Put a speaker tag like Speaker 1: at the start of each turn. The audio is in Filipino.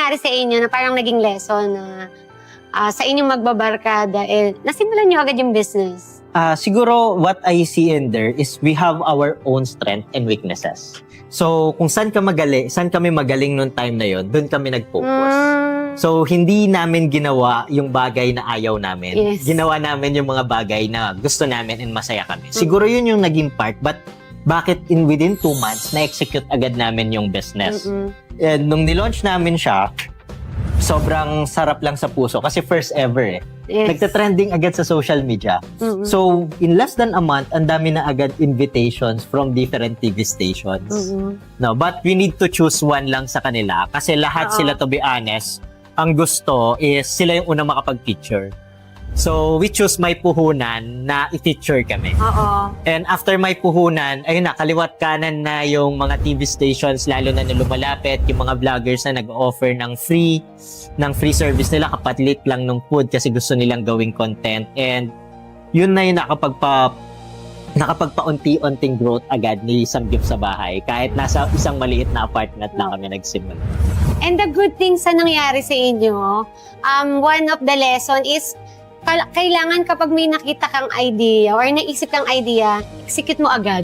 Speaker 1: nangyari sa inyo na parang naging lesson na sa inyong magbabarkada, nasimulan nyo agad yung business?
Speaker 2: Siguro what I see in there is we have our own strength and weaknesses. So, kung saan kami magaling noong time na yon, doon kami nag-focus. So, hindi namin ginawa yung bagay na ayaw namin.
Speaker 1: Yes.
Speaker 2: Ginawa namin yung mga bagay na gusto namin and masaya kami. Siguro yun yung naging part, but bakit within 2 months, na-execute agad namin yung business? And nung nilaunch namin siya, sobrang sarap lang sa puso kasi first ever
Speaker 1: Yes.
Speaker 2: Nagta-trending agad sa social media. So, in less than a month, ang dami na agad invitations from different TV stations. No, but we need to choose one lang sa kanila kasi lahat sila, to be honest, ang gusto is sila yung unang makapag-feature. So, we choose May Puhunan na i-feature kami. And after May Puhunan, ayun na, kaliwat kanan na yung mga TV stations, lalo na lumalapit, yung mga vloggers na nag-offer ng free service nila, kapalit lang ng food kasi gusto nilang gawing content. And yun na yung nakapagpaunti-unting growth agad ni Samgyup sa Bahay. Kahit nasa isang maliit na apartment lang kami nagsimula.
Speaker 1: And the good things na nangyari sa inyo, one of the lesson is, kailangan kapag may nakita kang idea or naisip kang idea, execute mo agad.